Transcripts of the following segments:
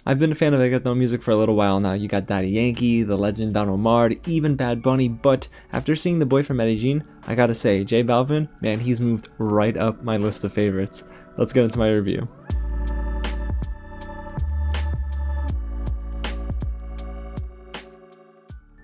I've been a fan of reggaeton music for a little while now. You got Daddy Yankee, the legend Don Omar, even Bad Bunny, but after seeing the Boy from Medellin, I gotta say, J Balvin, man, he's moved right up my list of favorites. Let's get into my review.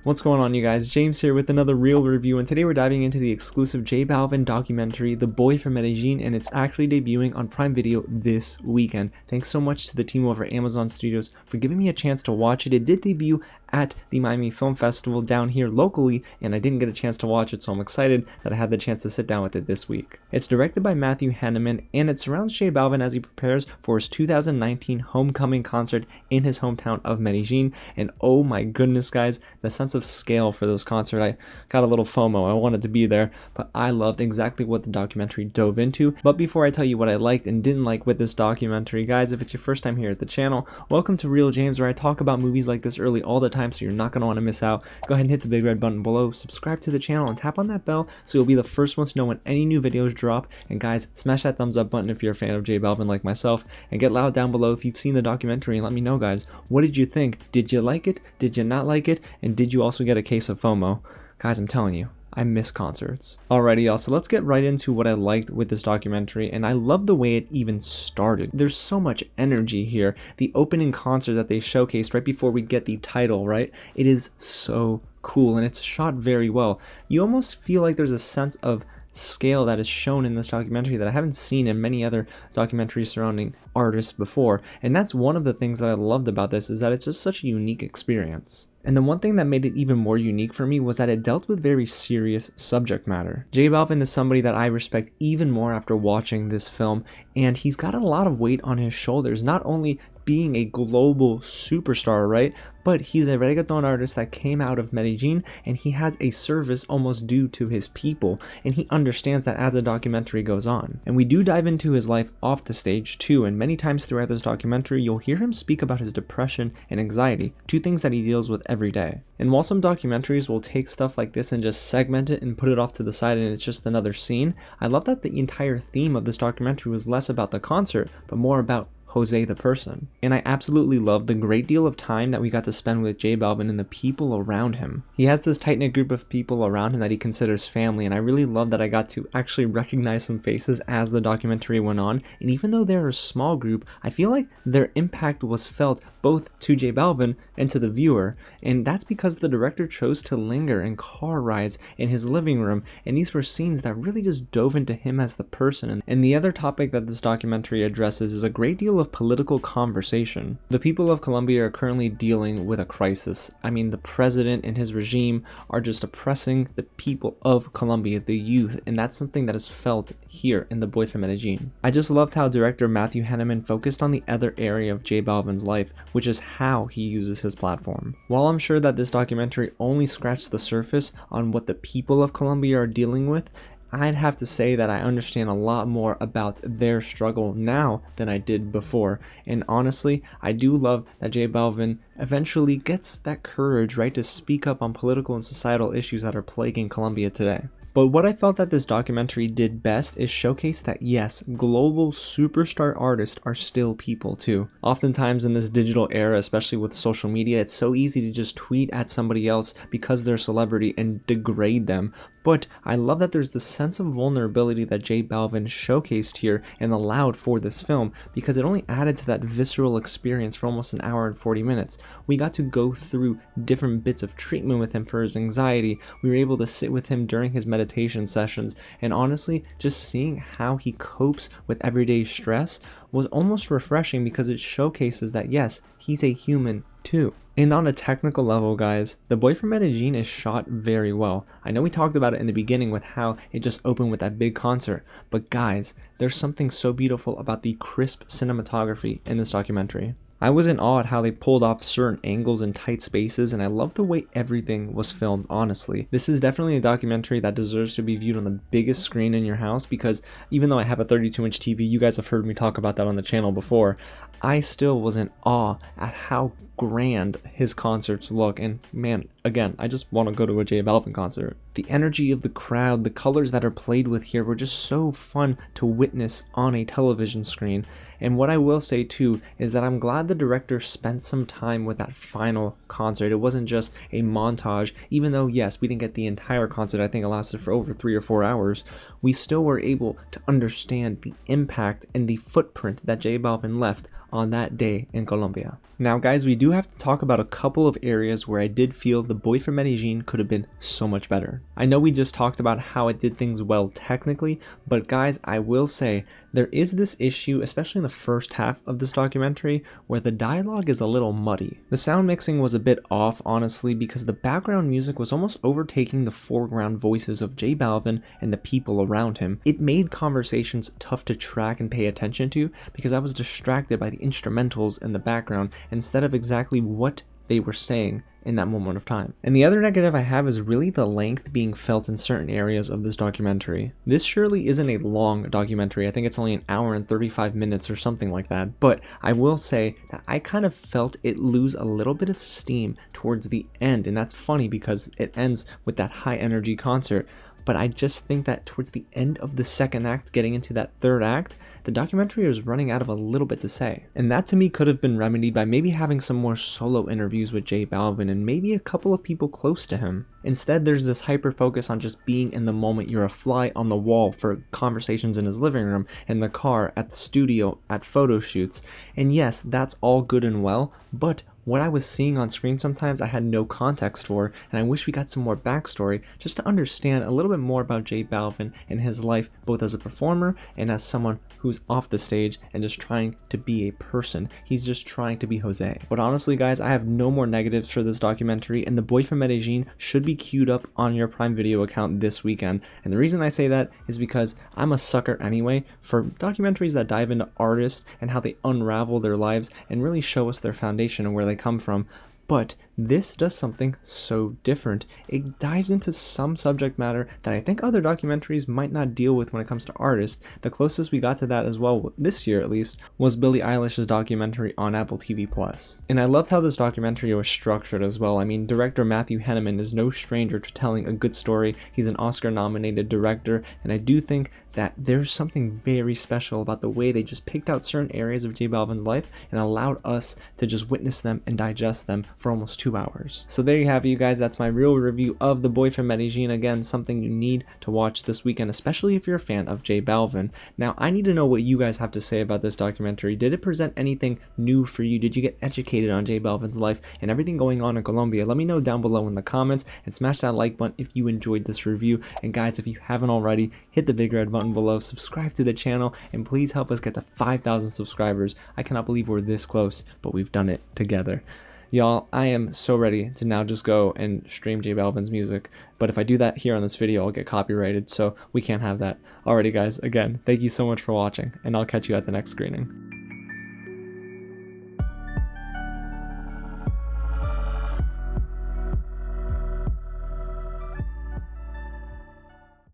What's going on, you guys? James here with another real review, and today we're diving into the exclusive J Balvin documentary, The Boy from Medellin, and it's actually debuting on Prime Video this weekend. Thanks so much to the team over at Amazon Studios for giving me a chance to watch it. It did debut at the Miami Film Festival down here locally, and I didn't get a chance to watch it, so I'm excited that I had the chance to sit down with it this week. It's directed by Heineman, and it surrounds J Balvin as he prepares for his 2019 homecoming concert in his hometown of Medellin, and oh my goodness, guys, the sense of scale for this concert, I got a little FOMO. I wanted to be there, but I loved exactly what the documentary dove into. But before I tell you what I liked and didn't like with this documentary, guys, if it's your first time here at the channel, welcome to Real James, where I talk about movies like this early all the time, so you're not going to want to miss out. Go ahead and hit the big red button below, subscribe to the channel, and tap on that bell so you'll be the first one to know when any new videos drop. And guys, smash that thumbs up button if you're a fan of J Balvin like myself, and get loud down below if you've seen the documentary, and let me know, guys, what did you think? Did you like it? Did you not like it? And did you also get a case of FOMO? Guys, I'm telling you, I miss concerts. Alrighty, y'all, so let's get right into what I liked with this documentary, and I love the way it even started. There's so much energy here. The opening concert that they showcased right before we get the title, right? It is so cool, and it's shot very well. You almost feel like there's a sense of scale that is shown in this documentary that I haven't seen in many other documentaries surrounding artists before, and that's one of the things that I loved about this, is that it's just such a unique experience. And the one thing that made it even more unique for me was that it dealt with very serious subject matter. J Balvin is somebody that I respect even more after watching this film, and he's got a lot of weight on his shoulders, not only being a global superstar, right? But he's a reggaeton artist that came out of Medellin, and he has a service almost due to his people, and he understands that as the documentary goes on. And we do dive into his life off the stage too, and many times throughout this documentary you'll hear him speak about his depression and anxiety, two things that he deals with every day. And while some documentaries will take stuff like this and just segment it and put it off to the side and it's just another scene, I love that the entire theme of this documentary was less about the concert but more about Jose the person. And I absolutely love the great deal of time that we got to spend with J Balvin and the people around him. He has this tight-knit group of people around him that he considers family, and I really love that I got to actually recognize some faces as the documentary went on. And even though they're a small group, I feel like their impact was felt both to J Balvin and to the viewer, and that's because the director chose to linger in car rides in his living room, and these were scenes that really just dove into him as the person. And the other topic that this documentary addresses is a great deal of political conversation. The people of Colombia are currently dealing with a crisis. I mean, the president and his regime are just oppressing the people of Colombia, the youth, and that's something that is felt here in The Boy from Medellin. I just loved how director Heineman focused on the other area of J Balvin's life, which is how he uses his platform. While I'm sure that this documentary only scratched the surface on what the people of Colombia are dealing with, I'd have to say that I understand a lot more about their struggle now than I did before. And honestly, I do love that J Balvin eventually gets that courage, right, to speak up on political and societal issues that are plaguing Colombia today. But what I felt that this documentary did best is showcase that yes, global superstar artists are still people too. Oftentimes in this digital era, especially with social media, it's so easy to just tweet at somebody else because they're a celebrity and degrade them. But I love that there's this sense of vulnerability that J Balvin showcased here and allowed for this film, because it only added to that visceral experience for almost an hour and 40 minutes. We got to go through different bits of treatment with him for his anxiety. We were able to sit with him during his meditation sessions, and honestly, just seeing how he copes with everyday stress was almost refreshing, because it showcases that yes, he's a human too. And on a technical level, guys, The Boy from Medellin is shot very well. I know we talked about it in the beginning with how it just opened with that big concert, but guys, there's something so beautiful about the crisp cinematography in this documentary. I was in awe at how they pulled off certain angles in tight spaces, and I love the way everything was filmed, honestly. This is definitely a documentary that deserves to be viewed on the biggest screen in your house, because even though I have a 32-inch TV, you guys have heard me talk about that on the channel before, I still was in awe at how grand his concerts look. And man, again, I just want to go to a J Balvin concert. The energy of the crowd, the colors that are played with here were just so fun to witness on a television screen. And what I will say too is that I'm glad the director spent some time with that final concert. It wasn't just a montage, even though yes, we didn't get the entire concert. I think it lasted for over 3 or 4 hours. We still were able to understand the impact and the footprint that J Balvin left on that day in Colombia. Now guys, we do have to talk about a couple of areas where I did feel the Boy From Medellin could have been so much better. I know we just talked about how it did things well technically, but guys, I will say there is this issue, especially in the first half of this documentary, where the dialogue is a little muddy. The sound mixing was a bit off, honestly, because the background music was almost overtaking the foreground voices of J Balvin and the people around him. It made conversations tough to track and pay attention to because I was distracted by the instrumentals in the background instead of exactly what they were saying in that moment of time. And the other negative I have is really the length being felt in certain areas of this documentary. This surely isn't a long documentary. I think it's only an hour and 35 minutes or something like that. But I will say that I kind of felt it lose a little bit of steam towards the end. And that's funny because it ends with that high energy concert. But I just think that towards the end of the second act, getting into that third act, the documentary is running out of a little bit to say. And that to me could have been remedied by maybe having some more solo interviews with J Balvin and maybe a couple of people close to him. Instead, there's this hyper focus on just being in the moment. You're a fly on the wall for conversations in his living room, in the car, at the studio, at photo shoots. And yes, that's all good and well, but what I was seeing on screen sometimes I had no context for, and I wish we got some more backstory just to understand a little bit more about J Balvin and his life, both as a performer and as someone who's off the stage and just trying to be a person. He's just trying to be Jose. But honestly guys, I have no more negatives for this documentary, and the Boy From Medellin should be queued up on your Prime Video account this weekend. And the reason I say that is because I'm a sucker anyway for documentaries that dive into artists and how they unravel their lives and really show us their foundation and where they come from. But this does something so different. It dives into some subject matter that I think other documentaries might not deal with when it comes to artists. The closest we got to that as well, this year at least, was Billie Eilish's documentary on Apple TV+. And I loved how this documentary was structured as well. I mean, director Matthew Heineman is no stranger to telling a good story. He's an Oscar-nominated director, and I do think that there's something very special about the way they just picked out certain areas of J Balvin's life and allowed us to just witness them and digest them for almost 2 hours. So there you have it, you guys. That's my real review of The Boy From Medellin. Again, something you need to watch this weekend, especially if you're a fan of J Balvin. Now, I need to know what you guys have to say about this documentary. Did it present anything new for you? Did you get educated on J Balvin's life and everything going on in Colombia? Let me know down below in the comments, and smash that like button if you enjoyed this review. And guys, if you haven't already, hit the big red button below, subscribe to the channel, and please help us get to 5,000 subscribers. I cannot believe we're this close, but we've done it together. Y'all, I am so ready to now just go and stream J Balvin's music, but if I do that here on this video, I'll get copyrighted, so we can't have that. Alrighty guys, again, thank you so much for watching, and I'll catch you at the next screening.